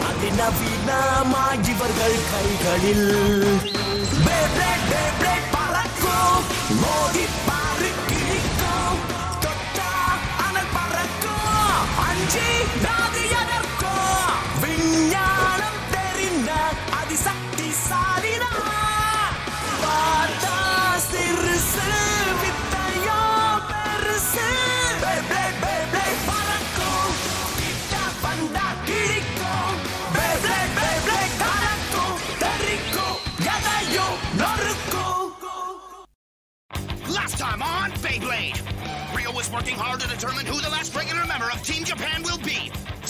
அதிநவீனமா இவர்கள் கைகளில் பறக்கும் மோதி பாரு கிழிக்கும் தொட்டா அனல் பறக்கும் அஞ்சி நாதி எதற்கும் விஞ்ஞானம் தெரிந்த அதிசக்தி சாலினா பார்த்தா சிறுசு வித்தையோ பெருசு பறக்கும் கிட்ட வந்தா கிழிக்கும் கலக்கும் தெரிக்கும் எதையோ நொறுக்கும். Last time on Beyblade, Rio was working hard to determine who the last regular member of Team Japan will be.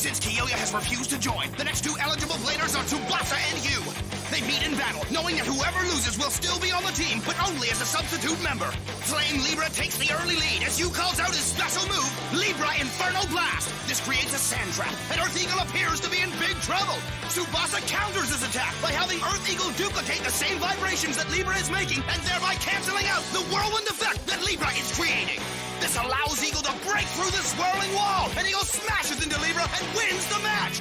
Since Kiyoya has refused to join, the next two eligible bladers are Tsubasa and Yu. They meet in battle, knowing that whoever loses will still be on the team, but only as a substitute member. Flame Libra takes the early lead as Yu calls out his special move, Libra Inferno Blast. This creates a sand trap, and Earth Eagle appears to be in big trouble. Tsubasa counters his attack by having Earth Eagle duplicate the same vibrations that Libra is making, and thereby canceling out the whirlwind effect that Libra is creating. This allows Eagle to break through the swirling wall, and Eagle smashes into Libra and wins the match.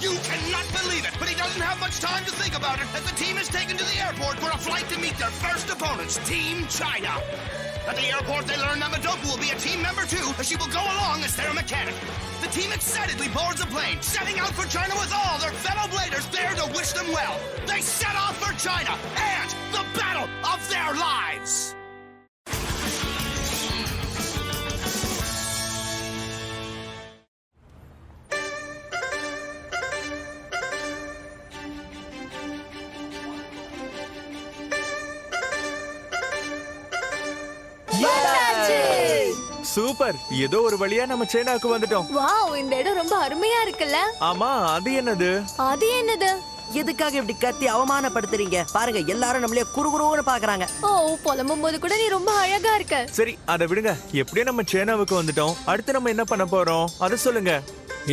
You cannot believe it, but he doesn't have much time to think about it as the team is taken to the airport for a flight to meet their first opponents, Team China. At the airport, they learn that Madoka will be a team member too, as she will go along as their mechanic. The team excitedly boards a plane, setting out for China with all their fellow bladers there to wish them well. They set off for China and the battle of their lives. Super, ஏதோ ஒரு வழியா நம்ம சைனாக்கு வந்துட்டோம். Wow, இந்த இடம் ரொம்ப அருமையா இருக்குல்ல? ஆமா, அது என்னது? அது என்னது? எதுக்காக இப்படி கத்தி அவமானப்படுத்துறீங்க? பாருங்க, எல்லாரும் நம்மளே குறுகுறுன்னு பாக்குறாங்க. ஓ, புலம்பும் போது கூட நீ ரொம்ப அழகா இருக்க. சரி, அத விடுங்க. எப்படியே நம்ம சைனாவுக்கு வந்துட்டோம். அடுத்து நம்ம என்ன பண்ண போறோம் அத சொல்லுங்க.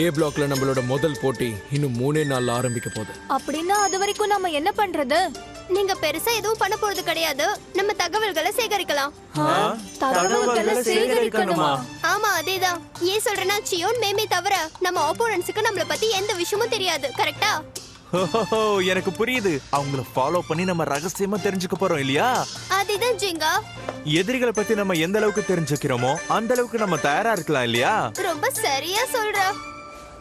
ஏ பிளாக்ல நம்மளோட முதல் போட்டி இன்னும் 3 நாள்ல ஆரம்பிக்க போகுது. அப்படின்னா அது வரைக்கும் நம்ம என்ன பண்றது? நீங்க பெருசா எதுவும் பண்ண போறது கிடையாது. நம்ம தகவல்களை சேகரிக்கலாம். தகவல்களை சேகரிக்கணுமா? ஆமா, அதேதான். ஏன் சொல்றேன்னா, சியோன் மேமே தவிர நம்ம ஆப்போனன்ட்ஸ்க்கு நம்மள பத்தி எந்த விஷயமும் தெரியாது. கரெக்ட்டா? ஓஹோ, எனக்கு புரியுது. அவங்கள ஃபாலோ பண்ணி நம்ம ரகசியமா தெரிஞ்சுக்க போறோம் இல்லையா? அதுதான் ஜிங்கா. எதிரிகளை பத்தி நம்ம எந்த அளவுக்கு தெரிஞ்சுக்கிறோமோ அந்த அளவுக்கு நம்ம தயாரா இருக்கலாம் இல்லையா? ரொம்ப சரியா சொல்ற.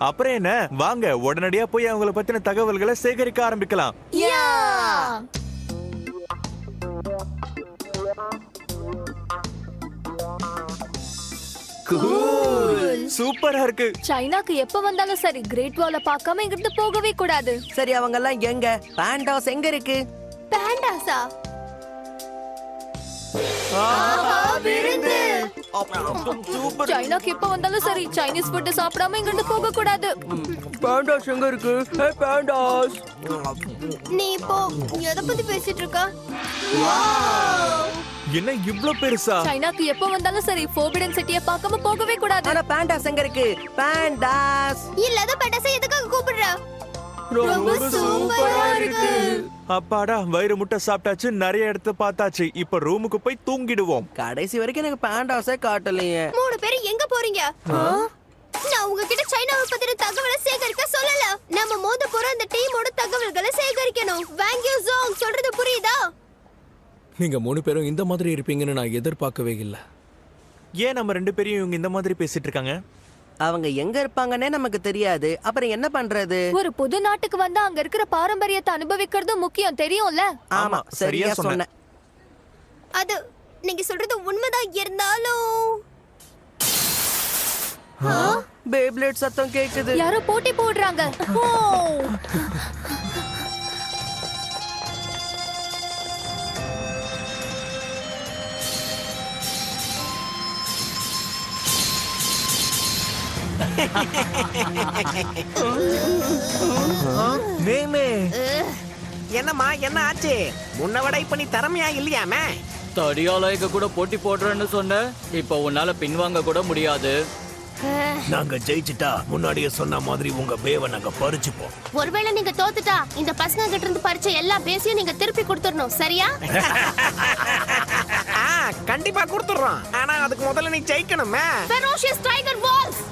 அப்புறம் என்ன, வாங்க உடனடியா போய் அவங்கள பத்தின தகவல்களை சேகரிக்க ஆரம்பிக்கலாம். சூப்பரா இருக்கு. சைனாக்கு எப்ப வந்தாலும் சரி, கிரேட் வால பார்க்காம இங்கிருந்து போகவே கூடாது. சரி, அவங்க எல்லாம் எங்க? பாண்டாஸ் எங்க இருக்கு? பாண்டாஸா? சைனாக்கு எப்ப வந்தாலும் சரி, சைனீஸ் ஃபுட் சாப்பிடாம இங்கிருந்து போக கூடாது. பாண்டாஸ் எங்க இருக்கு? ஹே பாண்டாஸ், நீ இப்போ எதை பத்தி பேசிட்டு இருக்க? என்ன இவ்ளோ பெருசா? சைனாக்கு எப்ப வந்தாலும் சரி, ஃபோர்பிடன் சிட்டியை பார்க்காம போகவே கூடாது. ஆனா பாண்டாஸ் எங்க இருக்கு? பாண்டாஸ் இல்லாத பாண்டாஸை எதுக்காக கூப்பிடுற? ரொம்ப சூப்பரா இருக்கு. அப்பாடா, வயிறு முட்டை சாப்பிட்டாச்சு, நிறைய இடத்த பார்த்தாச்சு. இப்ப ரூமுக்கு போய் தூங்கிடுவோம். கடைசி வரைக்கும் எனக்கு பாண்டாஸே காட்டலையே. 3 பேரும் எங்க போறீங்க? நான் உங்ககிட்ட சைனாவை பத்தின தகவலை சேகரிக்க சொல்லல. நம்ம மோத போற அந்த டீமோட தகவல்களை சேகரிக்கணும். வாங் யூ ஜோங் சொல்றது புரியுதா? நீங்க 3 பேரும் இந்த மாதிரி இருப்பீங்கன்னு நான் எதிர்பார்க்கவே இல்லை. ஏன் நம்ம 2 பேரையும் இவங்க இந்த மாதிரி பேசிட்டு இருக்காங்க? அவங்க எங்க இருப்பாங்கன்னே நமக்கு தெரியாது. அப்புறம் என்ன பண்றது? ஒரு புது நாட்டுக்கு வந்தா அங்க இருக்கிற பாரம்பரியத்தை அனுபவிக்கிறது முக்கியம், தெரியும்ல? ஆமா, சரியா சொன்ன. அது நீங்க சொல்றது உண்மைதான். இருந்தாலும் பேப்லேட் சத்தம் கேக்குது. யாரோ போட்டி போடுறாங்க. ஓ, மேமே, என்னம்மா, என்ன ஆச்சு? முன்ன விட இப்ப நீ திறமையா இல்லையாமே? தடியாலயக்க கூட போட்டி போடுறேன்னு சொன்ன, இப்ப உன்னால பின்வாங்க கூட முடியாது. நாங்க ஜெயிச்சிட்டா முன்னாடியே சொன்ன மாதிரி உங்க பேவை நாங்க பறிச்சுப்போம். ஒருவேளை நீங்க தோத்துட்டா இந்த பசங்க கிட்ட இருந்து பறிச்ச எல்லா பேஸையும் நீங்க திருப்பி கொடுத்துடணும், சரியா? கண்டிப்பா கொடுத்துறோம். ஆனா அதுக்கு முதல்ல நீ ஜெயிக்கணுமே. Ferocious tiger walls.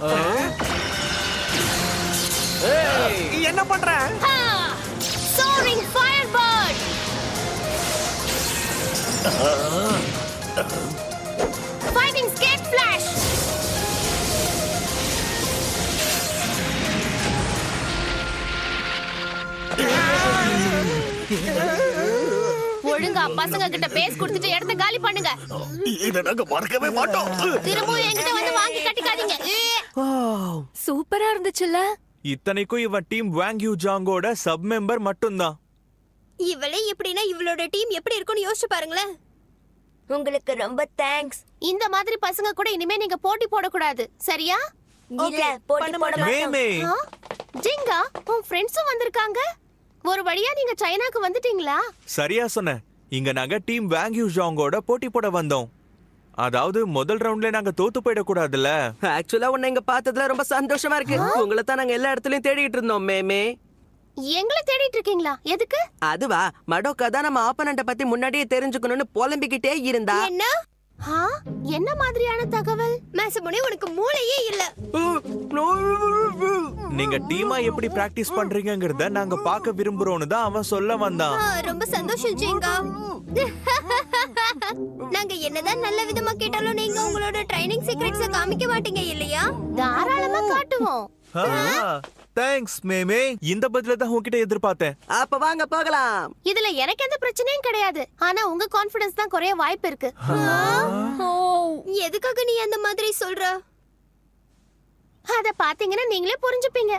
என்ன பண்ற? Soaring firebird. Fighting skate flash. ஒழுங்கா பசங்க கிட்ட பேஸ் கொடுத்துட்டு இடத்த காலி பண்ணுங்க. இத நாங்க மறக்கவே மாட்டோம். திரும்பவும் என்கிட்ட வந்து வாங்கி கட்டிக்காதீங்க. சூப்பரா இருந்துச்சுல்ல? இத்தனைக்கும் இவன் டீம் வாங்யூ ஜாங்கோட சப் மெம்பர் மட்டும்தான். இவளே இப்படின்னா இவளோட டீம் எப்படி இருக்கும்னு யோசிச்சு பாருங்களேன். உங்களுக்கு ரொம்ப தேங்க்ஸ். இந்த மாதிரி பசங்க கூட இனிமே நீங்க போட்டி போடக்கூடாது, சரியா? இல்ல போட்டி போட மாட்டோம். மேமே ஆ? ஜிங்கா, உன் ஃப்ரெண்ட்ஸும் வந்திருக்காங்க. ஒரு வழியா நீங்க சைனாக்கு வந்துட்டீங்களா? சரியா சொன்ன. இங்க நாங்க டீம் வாங்யூ ஜாங்கோட போட்டி போட வந்தோம். அதாவது முதல் ரவுண்ட்ல நாங்க தோத்து போயிடக்கூடாதுல்ல. ஆக்சுவலா உன்னை இங்க பார்த்ததுல ரொம்ப சந்தோஷமா இருக்கு. உங்களை தான் நாங்க எல்லா இடத்துலயும் தேடிட்டு இருந்தோம் மேமே. எங்களை தேடிட்டு இருக்கீங்களா? எதுக்கு? அதுவா, மடோக்கா தான் நம்ம ஆப்பனண்ட பத்தி முன்னாடியே தெரிஞ்சுக்கணும்னு புலம்பிக்கிட்டே இருந்தா. என்ன? ஆ? என்ன மாதிரியான தகவல்? மேசமுனே, உனக்கு மூளையே இல்ல. நீங்க டீமா எப்படி பிராக்டிஸ் பண்றீங்கங்கறத நாங்க பார்க்க விரும்புறோம்னு தான் அவன் சொல்ல வந்தான். ரொம்ப சந்தோஷம் ஜிங்கா. நாங்க என்னதான் நல்ல விதமா கேட்டாலும் நீங்க உங்களோட ட்ரைனிங் சீக்ரெட்ஸ காமிக்க மாட்டீங்க இல்லையா? தாராளமா காட்டுவோம். தேங்க்ஸ் மேமே. இந்த பதில தான் உன்கிட்ட எதிர்பார்த்தேன். அப்ப வாங்க போகலாம். இதுல எனக்கு எந்த பிரச்சனையும் கிடையாது. ஆனா உங்க கான்ஃபிடன்ஸ் தான் குறைய வாய்ப்பு இருக்கு. எதுக்காக நீ அந்த மாதிரி சொல்ற? அத பாத்தீங்கன்னா நீங்களே புரிஞ்சுப்பீங்க.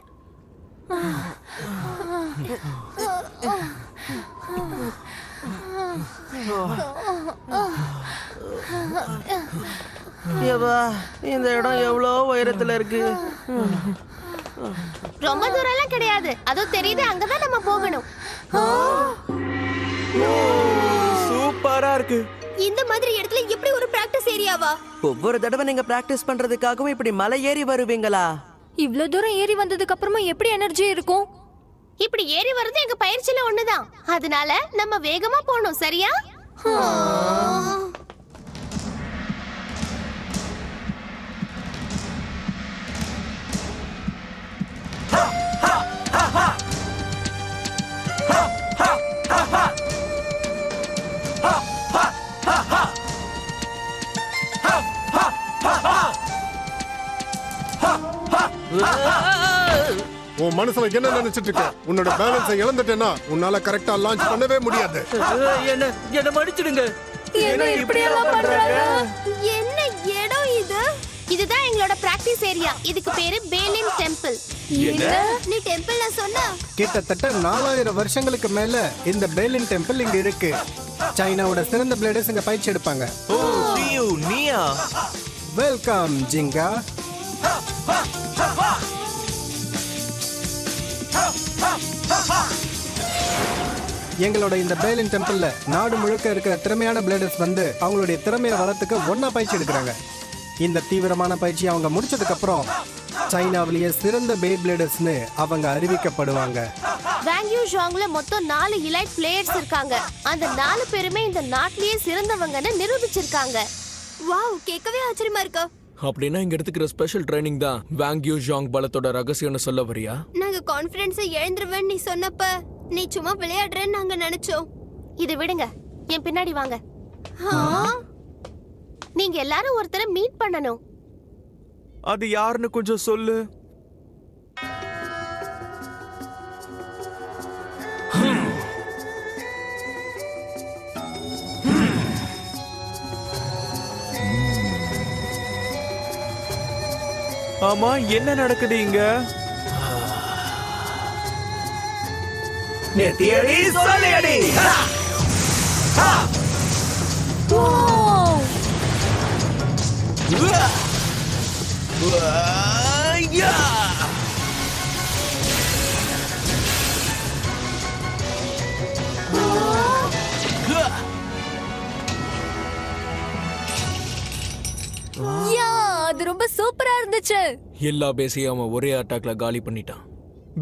ஏவா, இந்த இடம் எவ்வளவு உயரத்துல இருக்கு. ரொம்ப தூரம்லாம் கிடையாது. அதோ தெரியுது, அங்கதான் நம்ம போகணும். சூப்பரா இருக்கு. இந்த மாதிரி இடத்துல எப்படி ஒரு பிராக்டிஸ் ஏரியாவா? ஒவ்வொரு தடவை நீங்க பிராக்டிஸ் பண்றதுக்காகவும் இப்படி மலை ஏறி வருவீங்களா? இவ்ளோ தூரம் ஏறி வந்ததுக்கு அப்புறமா எப்படி எனர்ஜி இருக்கும்? இப்படி ஏறி வர்றது எங்க பயிற்சியில ஒண்ணுதான். அதனால நம்ம வேகமா போகணும், சரியா? உன் மனசுல என்ன நினைச்சிட்டு இருக்க? உன்னோட பேலன்ஸை இழந்துட்டேன்னா உன்னால கரெக்டா லான்ச் பண்ணவே முடியாது. என்ன மன்னிச்சிடுங்க. என்ன இப்படி எல்லாம் பண்றாங்க? என்ன இடம் இது? இதுதான் எங்களோட பிராக்டிஸ் ஏரியா. இதுக்கு பேரு பேலின் டெம்பிள். நீ டெம்பிள்ல சொன்ன? கிட்டத்தட்ட 4000 வருஷங்களுக்கு மேல இந்த பேலின் டெம்பிள் இங்க இருக்கு. சைனாவோட சிறந்த பிளேடர்ஸ் இங்க பயிற்சி எடுப்பாங்க. ஓ சியூ நீயா? வெல்கம் ஜிங்கா. எங்களோட இந்த பேலின் டெம்பிள்ல நாடு முழுக்க இருக்கிற திறமையான பிளேடர்ஸ் வந்து அவங்களுடைய திறமையை வளர்த்துக்க ஒன்னா பயிற்சி எடுக்கிறாங்க. இந்த தீவிரமான பயிற்சி அவங்க முடிச்சதுக்கு அப்புறம் சைனாவிலேயே சிறந்த பே பிளேடர்ஸ்னு அவங்க அறிவிக்கப்படுவாங்க. வாங்யூ ஜாங்ல மொத்தம் 4 எலைட் பிளேயர்ஸ் இருக்காங்க. அந்த 4 பேருமே இந்த நாட்டிலேயே சிறந்தவங்கன்னு நிரூபிச்சிருக்காங்க. வாவ், கேட்கவே ஆச்சரியமா இருக்கு. அப்படின்னா இங்க எடுத்துக்கிற ஸ்பெஷல் ட்ரைனிங் தான் வாங்யூ ஜாங் பலத்தோட ரகசியம்னு சொல்ல வரியா? நாங்க கான்ஃபிடன்ஸை இழந்துருவேன்னு நீ சொன்னப்ப நீ சும்மா விளையாடுறேன்னு நாங்க நினைச்சோம். இதை விடுங்க, என் பின்னாடி வாங்க. நீங்க எல்லாரும் ஒருத்தரை மீட் பண்ணணும். அது யாருன்னு கொஞ்சம் சொல்லு. ஆமா, என்ன நடக்குது இங்க? நெத்தியடி சொல்லியடி. அது ரொம்ப சூப்பரா இருந்துச்சு. எல்லா பேசையும் அவன் ஒரே அட்டாக்ல காலி பண்ணிட்டான்.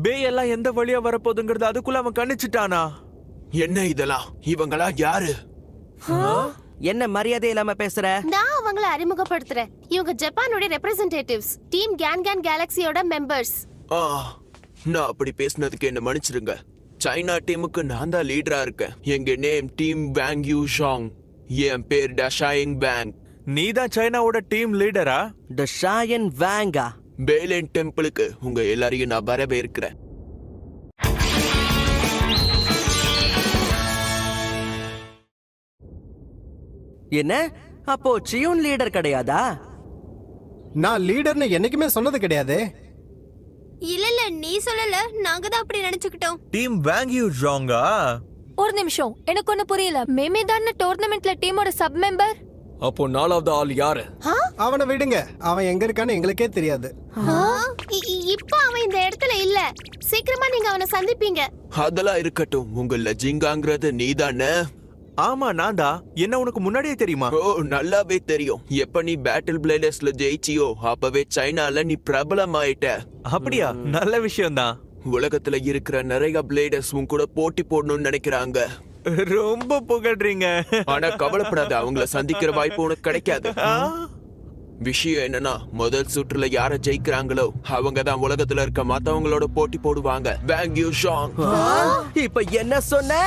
பே எல்லாம் எந்த வழியா வரப்போகுதுங்கிறது அதுக்குள்ள அவன் கணிச்சிட்டானா? என்ன இதெல்லாம்? இவங்களா யாரு? என்ன மரியாதை இல்லாம பேசுற? நான் அவங்கள அறிமுகப்படுத்துறேன். இவங்க ஜப்பானோட ரெப்ரசன்டேட்டிவ்ஸ், டீம் கேன் கேலக்ஸியோட மெம்பர்ஸ். நான் அப்படி பேசினதுக்கு என்ன மன்னிச்சிருங்க. சைனா டீமுக்கு நான் தான் லீடரா இருக்கேன். எங்க நேம் டீம் வேங் யூ ஷாங். என் பேர் டஷாயிங் வேங். நீ தான் சைனாவோட டீம் லீடரா? த ஷாயன் வேங்கா? பேலின் டெம்பிளுக்கு உங்க எல்லாரையும் நான் வரவேற்கிறேன். என்ன அப்போ சியோன் லீடர் கிடையாதா? நான் லீடர்னு என்னைக்குமே சொன்னது கிடையாது. இல்ல நீ சொல்லல, நாங்க தான் அப்படி நினைச்சுக்கிட்டோம். Team வேங் you ஜாங்கா? ஒரு நிமிஷம், எனக்கு ஒண்ணு புரியல. மேமே தான டோர்னமெண்ட்ல டீமோட சப் மெம்பர்? அப்போ 4வது ஆள் யாரு? அவனை விடுங்க, அவன் எங்க இருக்கான்னு எங்களுக்கே தெரியாது. இப்போ அவன் இந்த இடத்துல இல்ல. சீக்கிரமா நீங்க அவனை சந்திப்பீங்க. அதெல்லாம் இருக்கட்டும். உங்கள ஜிங்காங்கிறது நீதானே? ஆமா நான் தான். என்ன உனக்கு முன்னாடியே தெரியுமா? ஓ, நல்லாவே தெரியும். எப்ப நீ பேட்டில் பிளேடர்ஸ்ல ஜெயிச்சியோ அப்பவே சைனால நீ பிரபலமாயிட்ட. அப்படியா? நல்ல விஷயம் தான். உலகத்துல இருக்கிற நிறைய பிளேடர்ஸ் உன் கூட போட்டி போடணும்னு நினைக்கிறாங்க. ரொம்ப புகழ்றீங்க. ஆனா கவலைப்படாத, அவங்கள சந்திக்கிற வாய்ப்பு உனக்கு கிடைக்காது. விஷயம் என்னன்னா, முதல் சுற்றுல யார ஜெயிக்கிறாங்களோ அவங்க தான் உலகத்துல இருக்க மத்தவங்களோட போட்டி போடுவாங்க. வேங் யூ ஷாங். இப்ப என்ன சொன்ன?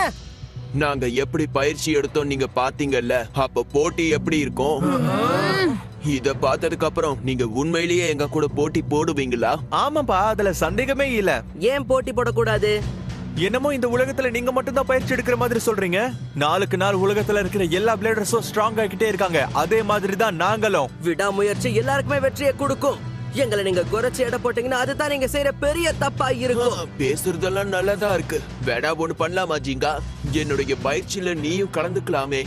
நாங்க எப்படி பயிற்சி எடுத்தோம் நீங்க பாத்தீங்கல்ல, அப்ப போட்டி எப்படி இருக்கும்? இத பார்த்ததுக்கு அப்புறம் நீங்க உண்மையிலேயே எங்க கூட போட்டி போடுவீங்களா? ஆமாப்பா, அதுல சந்தேகமே இல்ல. ஏன் போட்டி போடக்கூடாது? என்னமோ இந்த உலகத்துல நீங்க மட்டும் தான் பயிற்சி எடுக்கிற மாதிரி சொல்றீங்க. நாளுக்கு நாள் உலகத்துல இருக்கிற எல்லா பிளேடர்ஸும் ஸ்ட்ராங் ஆகிட்டே இருக்காங்க. அதே மாதிரி தான் நாங்களும். விடாமுயற்சி எல்லாருக்குமே வெற்றியை கொடுக்கும். எங்களை நீங்க குறைச்சு எடை போட்டீங்கன்னா அதுதான் நீங்க செய்யற பெரிய தப்பா இருக்கும். பேசுறதெல்லாம் நல்லதா இருக்கு. வேடா ஒண்ணு பண்ணலாமா ஜிங்கா? என்னுடைய பயிற்சியில நீயும் கலந்துக்கலாமே.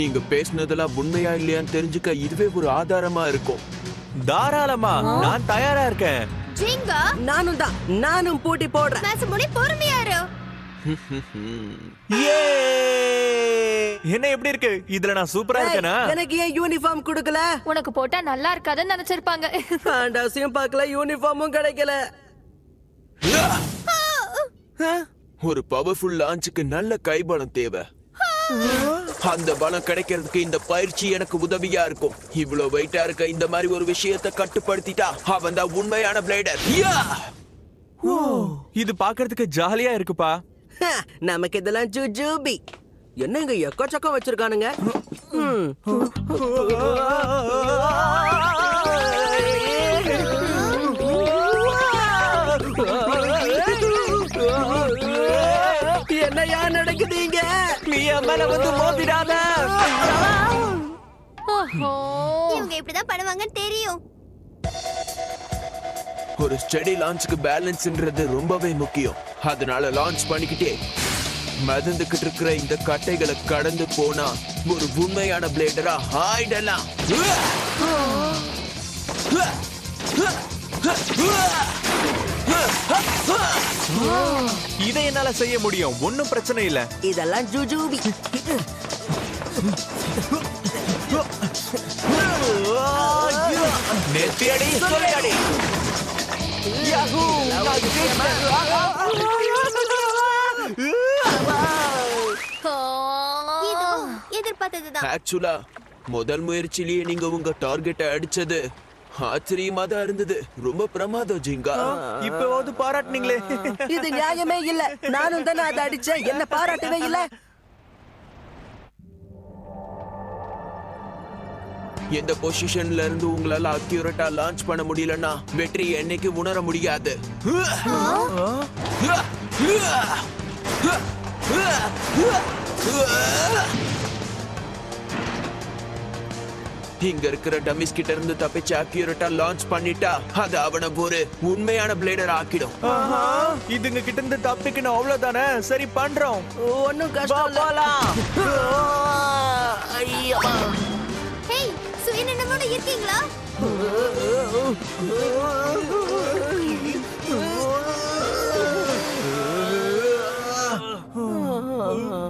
நீங்க பேசுனதெல்லாம் உண்மையா இல்லையான்னு தெரிஞ்சுக்க இதுவே ஒரு ஆதாரமா இருக்கும். தாராளமா, நான் தயாரா இருக்கேன். ஜிங்கா, நானும் போட்டி போடுறேன். மேட்ச் முடி பொறுமையா இரு. என்ன எப்படி இருக்கு? இதுல நான் சூப்பரா இருக்கேனா? எனக்கு ஏன் யூனிஃபார்ம் கொடுக்கல? உனக்கு போட்டா நல்லா இருக்காதுன்னு நினைச்சிருப்பாங்க. ஆண்டாசியும் பார்க்கல, யூனிஃபார்மும் கிடைக்கல. ஒரு பவர்ஃபுல் லான்ச்சுக்கு நல்ல கைபலம் தேவை. அந்த பலம் கிடைக்கிறதுக்கு இந்த பயிற்சி எனக்கு உதவியா இருக்கும். இவ்வளவு வெயிட்டா இருக்க இந்த மாதிரி ஒரு விஷயத்தை கட்டுப்படுத்திட்டா அவன் தான் உண்மையான பிளேடர். இது பாக்குறதுக்கு ஜாலியா இருக்குப்பா. நமக்கு இதெல்லாம் ஜுஜூபி. என்ன இங்க எக்கச்சக்கம் வச்சிருக்கானுங்க. என்னையா நடக்குதுங்க? நீ மேல வந்து மோதிடாத. இவங்க இப்படிதான் பண்ணுவாங்கன்னு தெரியும். ஒரு ஸ்டெடி லான்ச்சுக்கு பேலன்ஸ்ன்றது ரொம்பவே முக்கியம். அதனால லான்ச் பண்ணிக்கிட்டே மதந்துகிட்டு இருக்கிற இந்த கட்டைகளை கடந்து போனா ஒரு உண்மையான பிளேடரா ஆயிடலாம். இதை என்னால செய்ய முடியும், ஒன்னும் பிரச்சனை இல்ல. இதெல்லாம் ஜுஜூபி. நெத்தியடி சொல்லியடி. எதிர்பார்த்ததுதான். ஆக்சுவலா முதல் முயற்சியிலேயே நீங்க உங்க டார்கெட்டை அடிச்சது ஆச்சரியமா தான் இருந்தது. ரொம்ப பிரமாதம் ஜிங்கா. இப்போது பாராட்டுனீங்களே. இது நியாயமே இல்ல. நானும் தானே அதை அடிச்சேன், என்ன பாராட்டவே இல்ல. எந்த பொசிஷன்ல இருந்து உங்களால அக்யூரேட்டா லான்ச் பண்ண முடியலன்னா வெற்றி என்னைக்கு உணர முடியாது. இங்க இருக்கிற டமிஸ் கிட்ட இருந்து தப்பிச்சு அக்யூரேட்டா லான்ச் பண்ணிட்டா அது அவன ஒரு உண்மையான பிளேடர் ஆக்கிடும். இதுங்க கிட்ட இருந்து தப்பிக்கணும், அவ்வளவுதானே? சரி பண்றோம். ஒன்னும் கஷ்டம் இல்ல. ஹேய், சுயநினைவோட இருக்கீங்களா?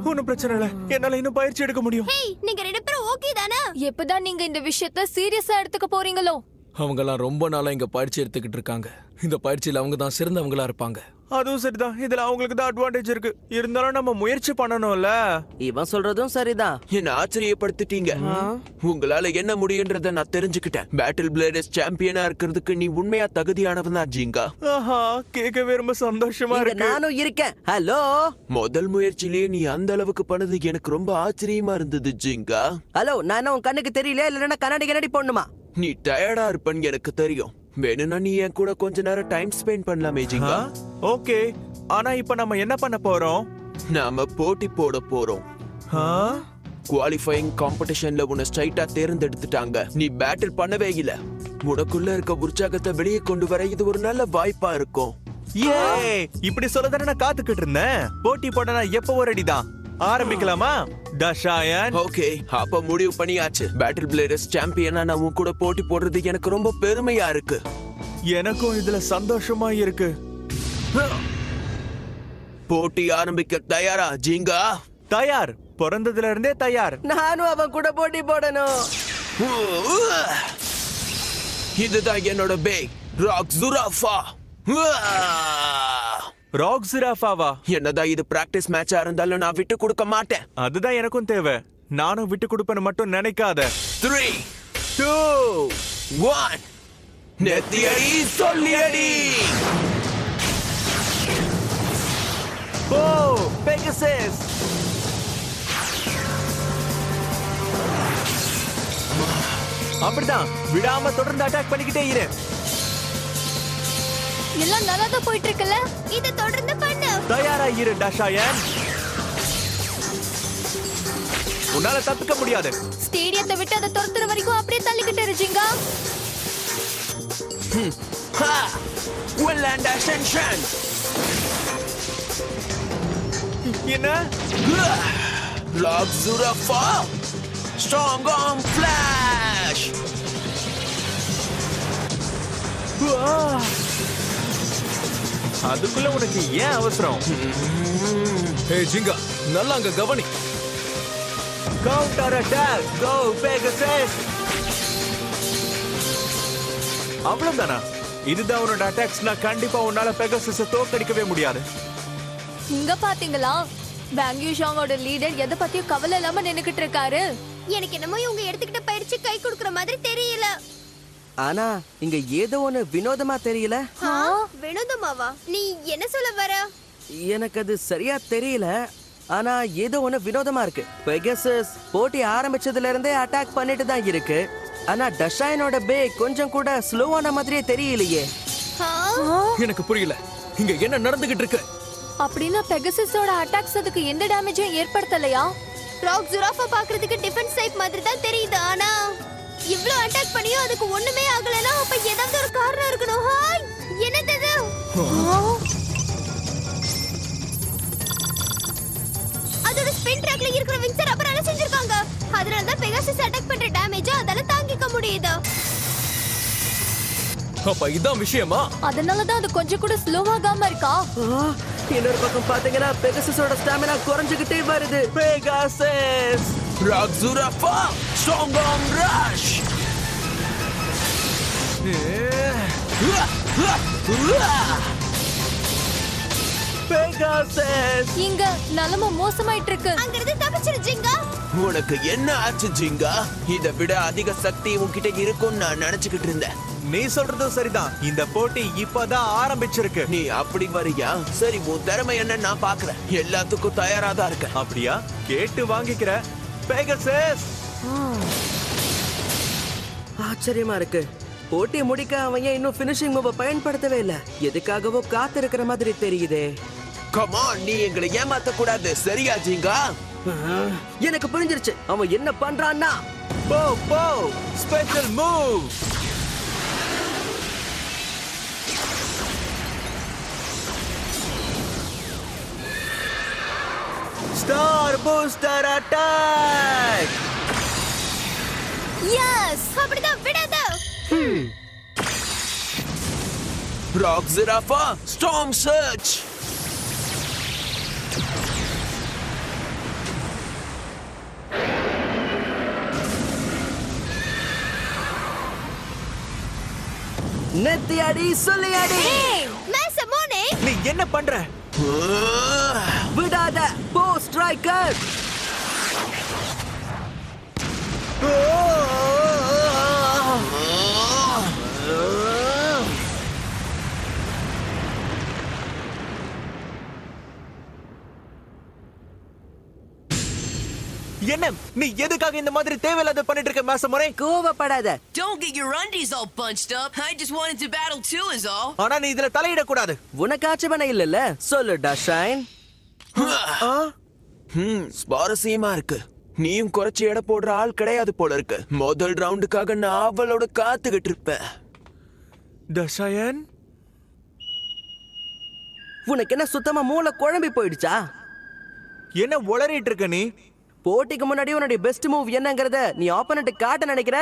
ஒன்னும் பிரச்சனை இல்ல, என்னால இன்னும் பயிற்சி எடுக்க முடியும். ஹேய், நீங்க ரெண்டு பேரும் ஓகே தானே? எப்பதான் நீங்க இந்த விஷயத்த சீரியஸா எடுத்துக்க போறீங்களோ? அவங்கெல்லாம் ரொம்ப நாளா இங்க பயிற்சி எடுத்துக்கிட்டு இருக்காங்க. இந்த பயிற்சியில அவங்க தான் சிறந்தவங்களா இருப்பாங்க. அதுவும் சரிதான், இதுல அவங்களுக்கு தான் அட்வான்டேஜ் இருக்கு. இருந்தாலும் நம்ம முயற்சி பண்ணணும்ல. இவன் சொல்றதும் சரிதான். என்ன ஆச்சரியப்படுத்திட்டீங்க. உங்களால என்ன முடியுன்றத நான் தெரிஞ்சுக்கிட்டேன். பேட்டில் பிளேடர்ஸ் சாம்பியனா இருக்கிறதுக்கு நீ உண்மையா தகுதியானவன் தான் ஜிங்கா. ஆஹா, கேட்கவே ரொம்ப சந்தோஷமா இங்க இருக்கு. நானும் இருக்கேன். ஹலோ, முதல் முயற்சியிலேயே நீ அந்த அளவுக்கு பண்ணது எனக்கு ரொம்ப ஆச்சரியமா இருந்தது ஜிங்கா. ஹலோ, நான் உன் கண்ணுக்கு தெரியல, இல்லன்னா கண்ணாடி போடணுமா? நீ டயர்டா இருப்பன்னு எனக்கு தெரியும். வேணும்னா நீ என் கூட கொஞ்ச நேரம் டைம் ஸ்பெண்ட் பண்ணலாமே ஜிங்கா. ஓகே, ஆனா இப்ப நம்ம என்ன பண்ண போறோம்? நாம போட்டி போட போறோம். குவாலிஃபையிங் காம்படிஷன்ல உன்னை ஸ்ட்ரைட்டா தேர்ந்தெடுத்துட்டாங்க. நீ பேட்டில் பண்ணவே இல்ல. உனக்குள்ள இருக்க உற்சாகத்தை வெளியே கொண்டு வர இது ஒரு நல்ல வாய்ப்பா இருக்கும். ஏ, இப்படி சொல்லதானே நான் காத்துக்கிட்டு இருந்தேன். போட்டி போட நான் எப்போ ரெடிதான். ஆரம்பிக்கலாமா டஷாயன்? ஓகே, அப்ப முடிவு பண்ணியாச்சு. பேட்டில் பிளேடர்ஸ் சாம்பியனா நான் உன் கூட போட்டி போடுறது எனக்கு ரொம்ப பெருமையா இருக்கு. எனக்கும் இதுல சந்தோஷமா இருக்கு. போட்டி ஆரம்பிக்க தயாரா ஜிங்கா? தயார், பிறந்ததுல இருந்தே தயார். நானும் அவன் கூட போட்டி போடணும். இதுதான் என்னோட பே, ராக் ஜுராஃபா. ராக் ஜிராஃபாவா? என்னதான் இது பிராக்டிஸ் மேட்சா இருந்தாலும் நான் விட்டு கொடுக்க மாட்டேன். அதுதான் எனக்கும் தேவை. நானும் விட்டு கொடுப்பேன்னு மட்டும் நினைக்காத. 3, 2, 1 நெத்தியடி சொல்லியடி. ஓ, பெகசஸ்! அப்படிதான், விடாம தொடர்ந்து அட்டாக் பண்ணிக்கிட்டே இரு. எல்லாம் நல்லா தான் போயிட்டு இருக்குல்ல. இத தொடர்ந்து பண்ணு. தயாரா இரு டஷாயன். உன்னால தப்பிக்க முடியாது. ஸ்டேடியத்தை விட்டு அதை துரத்துற வரைக்கும் அப்படியே தள்ளிக்கிட்டு இரு ஜிங்கா. Wetland Ascension. என்ன? Rock Zurafa. Strong Arm Flash. அதுக்குள்ள உனக்கு ஏன் அவசரம்? ஹே ஜிங்கா, நல்லா அங்க கவனி. கவுண்டர் அட்டாக், கோ பெகசஸ்! அவ்வளவுதானா? இதுதான் உன்னோட அட்டாக்ஸ்னா கண்டிப்பா உன்னால பெகசஸை தோக்கடிக்கவே முடியாது. இங்க பாத்தீங்களா, வாங்யூ ஜாங்கோட லீடர் எதை பத்தியும் கவலை இல்லாம நின்னுக்கிட்டு இருக்காரு. எனக்கு என்னமோ இவங்க எடுத்துக்கிட்ட பயிற்சி கை கொடுக்கற மாதிரி தெரியல. ஆனா இங்க ஏதோ ஒண்ணு வினோதமா தெரியல. வினோதமாவா? நீ என்ன சொல்ல வர? எனக்கு அது சரியா தெரியல. ஆனா ஏதோ ஒண்ணு வினோதமா இருக்கு. பெகசஸ் போட்டி ஆரம்பிச்சதுல இருந்தே அட்டாக் பண்ணிட்டு தான் இருக்கு. ஆனா டஷாயனோட பே கொஞ்சம் கூட ஸ்லோவான மாதிரியே தெரியலையே. எனக்கு புரியல, இங்க என்ன நடந்துகிட்டு இருக்கு? அப்படின்னா பெகசஸோட அட்டாக்ஸ் அதுக்கு எந்த டேமேஜும் ஏற்படுத்தலையா? ராக் ஜுராஃபா பார்க்கிறதுக்கு டிஃபென்ஸ் டைப் மாதிரி தான் தெரியுது. ஆனா இவ்ளோ அட்டாக் பண்ணியும் அதுக்கு ஒண்ணுமே ஆகலனா அப்ப ஏதாவது ஒரு காரணம் இருக்கணும். ஹாய், என்னது இது? அதோட ஸ்பின் ட்ராக்ல இருக்கிற விங்ஸை ரப்பரால செஞ்சிருக்காங்க. அதனால தான் பெகாசஸ் அட்டாக் பண்ற டேமேஜ் அதால தாங்கிக்க முடியுது. அப்ப இதான் விஷயமா? அதனால தான் அது கொஞ்சம் கூட ஸ்லோவாகாம இருக்கா? இன்னொரு பக்கம் பாத்தீங்கன்னா பெகசஸோட ஸ்டாமினா குறைஞ்சுக்கிட்டே வருது. Pegasus! Rock Zurafa. Strong Arm Rush. Pegasus! இங்க நிலைமை மோசமாயிட்டு இருக்கு. அங்க இருந்து தப்பிச்சிரு ஜிங்கா. உனக்கு என்ன ஆச்சு ஜிங்கா? இதை விட அதிக சக்தி உன்கிட்ட இருக்கும்னு நான் நினைச்சுக்கிட்டு இருந்தேன். நீ சொல்றதும் சரிதான். இந்த போட்டி இப்பதான் ஆரம்பிச்சிருக்கு. நீ அப்படி வரியா? சரி, உன் திறமை என்ன நான் பாக்குறேன். எல்லாத்துக்கும் தயாரா தான் இருக்க. அப்படியா? கேட்டு வாங்கிக்கிற பெகசஸ். ஆச்சரியமா இருக்கு. போட்டி முடிக்க அவன் ஏன் இன்னும் ஃபினிஷிங் மூவ பயன்படுத்தவே இல்ல? எதுக்காகவோ காத்து இருக்கிற மாதிரி தெரியுதே. கமான், நீ எங்களை ஏமாத்த கூடாது. சரியா ஜிங்கா? எனக்கு புரிஞ்சிருச்சு அவன் என்ன பண்றான்னா. போ போ, special move. Star booster attack. Yes, அப்படிதான் விடாத. Rock Zirafa. Storm Surge. நெத்தியாடி சொல்லியாடி மேசமோனே நீ என்ன பண்ற? விடாத போ ஸ்ட்ரைக்கர். என்ன நீ எதுக்காக இந்த மாதிரி தேவையில்லாத பண்ணிட்டு இருக்க மாசமுறை? கோவப்படாத. Don't get your undies all bunched up. I just wanted to battle too is all. ஆனா நீ இதுல தலையிட கூடாது. உனக்கு ஆட்சேபனை இல்லல்ல? சொல்லு டஷைன். சுவாரஸ்யமா இருக்கு. நீயும் குறைச்சி எடை போடுற ஆள் கிடையாது போல இருக்கு. முதல் ரவுண்டுக்காக நான் அவளோட காத்துக்கிட்டு இருப்பேன். தஷாயன், உனக்கு என்ன சுத்தமா மூளை குழம்பி போயிடுச்சா? என்ன உளறிட்டு இருக்க நீ? போட்டிக்கு முன்னாடி உன்னுடைய பெஸ்ட் மூவ் என்னங்கறத நீ ஆப்போனன்ட் காட்ட நினைக்கிற?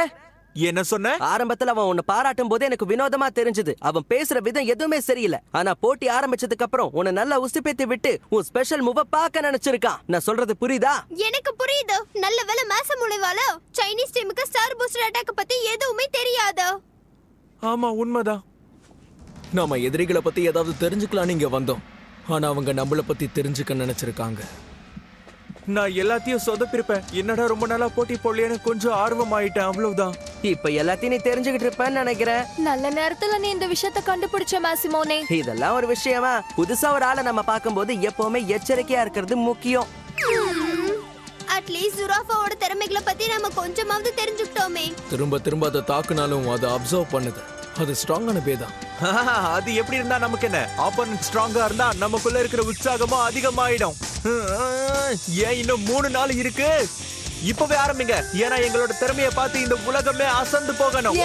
என்ன சொன்ன? ஆரம்பத்துல அவன் உன்னை பாராட்டும் போது எனக்கு வினோதமா தெரிஞ்சது. அவன் பேசுற விதம் எதுவுமே சரியில்லை. ஆனா போட்டி ஆரம்பிச்சதுக்கு அப்புறம் உன்னை நல்லா உசுப்பேத்தி விட்டு உன் ஸ்பெஷல் மூவ பார்க்க நினைச்சிருக்கான். நான் சொல்றது புரியுதா? எனக்கு புரியுது. நல்ல வேளை மேசமோனேவால சைனீஸ் டீமுக்கு ஸ்டார் பூஸ்டர் அட்டாக் பத்தி எதுவுமே தெரியாது. ஆமா உண்மைதான். நாம எதிரிகளை பத்தி ஏதாவது தெரிஞ்சுக்கலாம் இங்க வந்தோம். ஆனா அவங்க நம்மள பத்தி தெரிஞ்சுக்க நினைச்சிருக்காங்க. நான் எல்லாத்தையும் சொதப்பிருப்பேன். என்னடா ரொம்ப நாளா போட்டி போடலையேன்னு கொஞ்சம் ஆர்வம் ஆயிட்டேன், அவ்வளவுதான். இப்ப எல்லாத்தையும் நீ தெரிஞ்சுக்கிட்டு இருப்பேன்னு நினைக்கிறேன். நல்ல நேரத்துல நீ இந்த விஷயத்த கண்டுபிடிச்ச மாசிமோனே. இதெல்லாம் ஒரு விஷயமா? புதுசா ஒரு ஆளை நம்ம பார்க்கும்போது எப்பவுமே எச்சரிக்கையா இருக்கிறது முக்கியம். அட்லீஸ்ட் ஜுராஃபாவோட திறமைகளை பத்தி நம்ம கொஞ்சமாவது தெரிஞ்சுக்கிட்டோமே. திரும்ப திரும்ப அதை தாக்குனாலும் அதை அப்சர்வ் பண்ணுது. அது ஸ்ட்ராங்கான பேதான். அது எப்படி இருந்தா நமக்கு என்ன? ஆப்போனன்ட் ஸ்ட்ராங்கா இருந்தா நமக்குள்ள இருக்கிற உற்சாகமும் அதிகமாயிடும். ஏன் இன்னும் 3 நாள் இருக்கு? இப்பவே ஆரம்பிங்க. ஏன்னா எங்களோட திறமையை பார்த்து இந்த உலகமே அசந்து போகணும்.